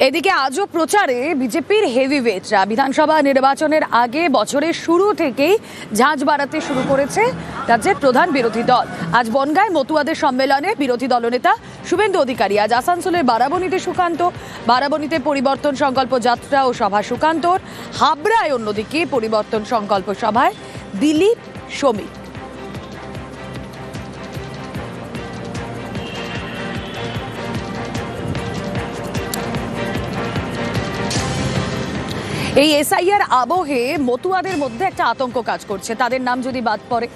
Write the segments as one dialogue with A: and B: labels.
A: এদিকে আজও প্রচারে বিজেপির হেভিওয়েটরা বিধানসভা নির্বাচনের আগে বছরের শুরু থেকেই ঝাঁঝ বাড়াতে শুরু করেছে রাজ্যের প্রধান বিরোধী দল। আজ বনগাঁয় মতুয়াদের সম্মেলনে বিরোধী দলনেতা শুভেন্দু অধিকারী, আজ আসানসোলের বারাবণীতে সুকান্ত, বারাবণীতে পরিবর্তন সংকল্প যাত্রা ও সভা সুকান্তর, হাবড়ায় অন্যদিকে পরিবর্তন সংকল্প সভায় দিলীপ সমীর। এই এসআইআর আবহে মতুয়াদের মধ্যে একটা আতঙ্ক কাজ করছে, তাদের নাম যদি বাদ পড়ে।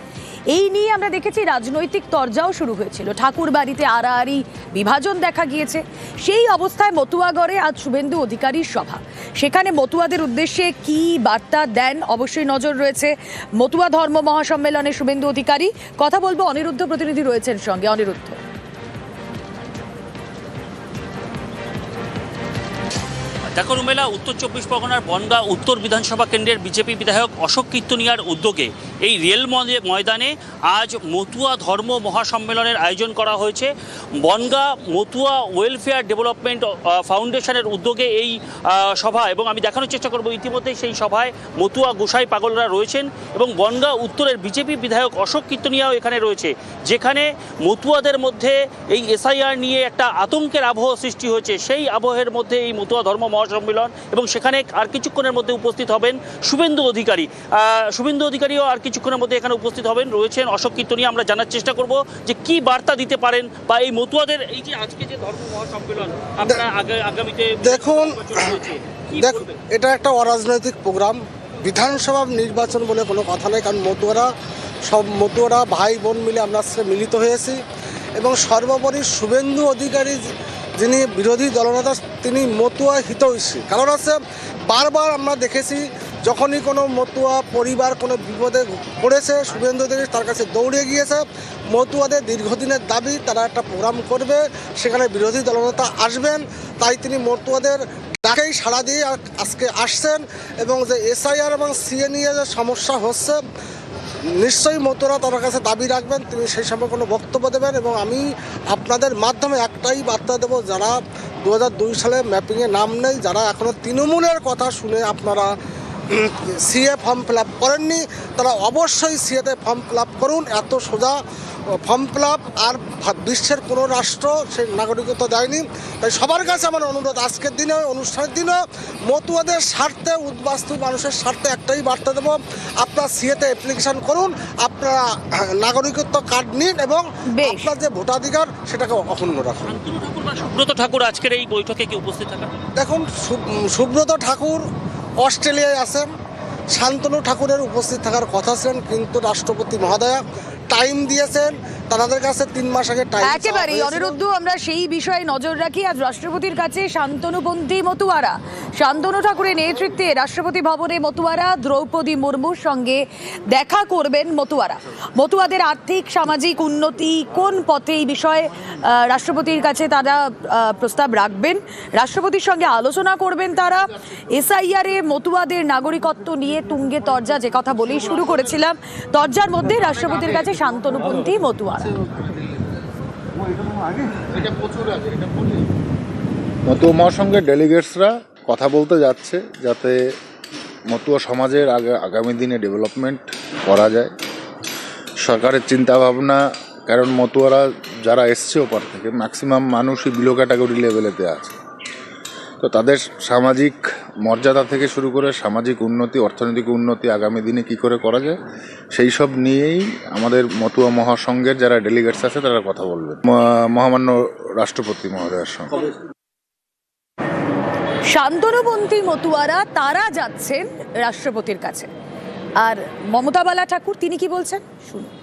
A: এই নিয়ে আমরা দেখেছি রাজনৈতিক তরজাও শুরু হয়েছিল, ঠাকুর বাড়িতে আড়াআড়ি বিভাজন দেখা গিয়েছে। সেই অবস্থায় মতুয়াগড়ে আজ শুভেন্দু অধিকারীর সভা। সেখানে মতুয়াদের উদ্দেশ্যে কি বার্তা দেন অবশ্যই নজর রয়েছে। মতুয়া ধর্ম মহাসম্মেলনে শুভেন্দু অধিকারী কথা বলবো, অনিরুদ্ধ প্রতিনিধি রয়েছেন সঙ্গে। অনিরুদ্ধ,
B: দেখো রুমেলা, উত্তর চব্বিশ পরগনার বনগাঁ উত্তর বিধানসভা কেন্দ্রের বিজেপি বিধায়ক অশোক কীর্তনিয়ার উদ্যোগে এই রেল ময়দানে আজ মতুয়া ধর্ম মহাসম্মেলনের আয়োজন করা হয়েছে। বনগাঁ মতুয়া ওয়েলফেয়ার ডেভেলপমেন্ট ফাউন্ডেশনের উদ্যোগে এই সভা, এবং আমি দেখানোর চেষ্টা করব ইতিমধ্যে সেই সভায় মতুয়া গোসাই পাগলরা রয়েছেন এবং বনগাঁ উত্তরের বিজেপি বিধায়ক অশোক কীর্তনিয়াও এখানে রয়েছে, যেখানে মতুয়াদের মধ্যে এই এসআইআর নিয়ে একটা আতঙ্কের আবহ সৃষ্টি হয়েছে। সেই আবহের মধ্যে এই মতুয়া ধর্ম সম্মেলন, এবং সেখানে আর কিছুক্ষণের মধ্যে উপস্থিত হবেন শুভেন্দু অধিকারী। শুভেন্দু অধিকারীও আর কিছুক্ষণের মধ্যে এখানে উপস্থিত হবেন, রয়েছেন অশোক কীর্তনিয়া। আমরা জানার চেষ্টা করব যে কি বার্তা দিতে পারেন বা এই মতুয়াদের এই যে আজকে যে ধর্ম মহাসম্মেলন আপনারা আগামীতে
C: দেখুন, এটা একটা অরাজনৈতিক প্রোগ্রাম। বিধানসভা নির্বাচন বলে কোনো কথা নেই, কারণ মতুয়ারা ভাই বোন মিলে আমরা মিলিত হয়েছি। এবং সর্বোপরি শুভেন্দু অধিকারী যিনি বিরোধী দলনেতা, তিনি মতুয়া হিতৈষী। কারণ আছে, বারবার আমরা দেখেছি যখনই কোনো মতুয়া পরিবার কোনো বিপদে পড়েছে, শুভেন্দু অধিকারী তার কাছে দৌড়ে গিয়েছে। মতুয়াদের দীর্ঘদিনের দাবি, তারা একটা প্রোগ্রাম করবে, সেখানে বিরোধী দলনেতা আসবেন, তাই তিনি মতুয়াদের ডাকেই সাড়া দিয়ে আজকে আসছেন। এবং যে এসআইআর এবং সিএ নিয়ে যে সমস্যা হচ্ছে, নিশ্চয়ই মতুয়ারা তার কাছে দাবি রাখবেন, তিনি সেই সময় কোনো বক্তব্য দেবেন। এবং আমি আপনাদের মাধ্যমে একটাই বার্তা দেব, যারা 2002 সালে ম্যাপিংয়ে নাম নেই, যারা এখনও তৃণমূলের কথা শুনে আপনারা সিএ ফর্ম ফিল আপ করেননি, তারা অবশ্যই সিএতে ফর্ম ফিল আপ করুন। এত সোজা ফর্ম ফিল আপ আর বিশ্বের কোনো রাষ্ট্র সেই নাগরিকত্ব দেয়নি। তাই সবার কাছে আমার অনুরোধ, আজকের দিনে অনুষ্ঠানের দিনে মতুয়াদের স্বার্থে, উদ্বাস্তু মানুষের স্বার্থে একটাই বার্তা দেবো, আপনার সিএতে অ্যাপ্লিকেশন করুন, আপনারা নাগরিকত্ব কার্ড নিন এবং আপনার যে ভোটাধিকার সেটাকে অক্ষুণ্ণ রাখুন।
B: সুব্রত ঠাকুর আজকের এই বৈঠকে কি উপস্থিত থাকেন?
C: দেখুন, সুব্রত ঠাকুর অস্ট্রেলিয়ায় আছেন, শান্তনু ঠাকুরের উপস্থিত থাকার কথা ছিলেন, কিন্তু রাষ্ট্রপতি মহোদয়া টাইম দিয়েছেন, তাদের কাছে 3 মাস আগে টাইম।
A: একেবারেই অনিরুদ্ধ, আমরা সেই বিষয়ে নজর রাখি। আজ রাষ্ট্রপতির কাছে শান্তনুপন্থী মতুয়ারা, শান্তনু ঠাকুরের নেতৃত্বে রাষ্ট্রপতি ভবনে মতুয়ারা দ্রৌপদী মুর্মুর সঙ্গে দেখা করবেন। মতুয়াদের আর্থিক সামাজিক উন্নতি কোন পথে, এই বিষয়ে রাষ্ট্রপতির কাছে তারা প্রস্তাব রাখবেন, রাষ্ট্রপতির সঙ্গে আলোচনা করবেন তারা। এসআইআর এ মতুয়াদের নাগরিকত্ব নিয়ে তুঙ্গে তরজা, যে কথা বলেই শুরু করেছিলাম, তরজার মধ্যে রাষ্ট্রপতির কাছে শান্তনুপন্থী মতুয়া।
D: মতুয়া মহাসংঘের ডেলিগেটসরা কথা বলতে যাচ্ছে, যাতে মতুয়া সমাজের আগামী দিনে ডেভেলপমেন্ট করা যায়। সরকারের চিন্তাভাবনা, কারণ মতুয়ারা যারা এসছে ওপার থেকে, ম্যাক্সিমাম মানুষই বিলো ক্যাটাগরি লেভেলেতে আছে, তো তাদের সামাজিক মর্যাদা থেকে শুরু করে সামাজিক উন্নতি, অর্থনৈতিক উন্নতি আগামী দিনে কি করে করা যায়, সেই সব নিয়েই আমাদের মতুয়া মহাসংঘের যারা ডেলিগেটস আছে তারা কথা বলবে মহামান্য রাষ্ট্রপতি মহোদয়ের সঙ্গে।
A: শান্তনুপন্থী মতুয়ারা তারা যাচ্ছেন রাষ্ট্রপতির কাছে, আর মমতা বালা ঠাকুর তিনি কি বলছেন শুনুন।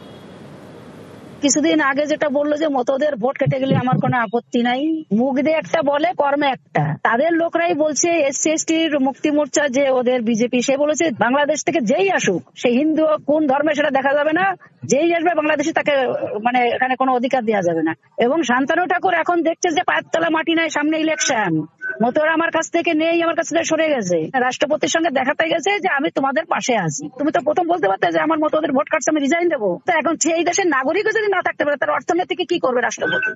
E: কিছুদিন আগে যেটা বললো যে মতদের ভোট কেটে গেলে আমার কোনো আপত্তি নাই, মুখ দিয়ে একটা বলে কর্মে একটা। তাদের লোকরাই বলছে এসসি এসটির মুক্তি মোর্চা যে ওদের বিজেপি, সে বলেছে বাংলাদেশ থেকে যেই আসুক, সে হিন্দু কোন ধর্মে সেটা দেখা যাবে না, যেই আসবে বাংলাদেশে তাকে মানে এখানে কোনো অধিকার দেওয়া যাবে না। এবং শান্তনু ঠাকুর এখন দেখছে যে পায়ের তলা মাটি নাই, সামনে ইলেকশন, মতুয়ারা আমার কাছ থেকে নেই, আমার কাছ থেকে সরে গেছে, রাষ্ট্রপতির সঙ্গে দেখাতে গেছে যে আমি তোমাদের পাশে আছি। তুমি তো প্রথম বলতে পারতে যে আমার মতুয়াদের ভোট কাটছে, আমি রিজাইন দেবো। তো এখন সেই দেশের নাগরিকও যদি না থাকতে পারে, তার অর্থনীতিকে কি করবে রাষ্ট্রপতি?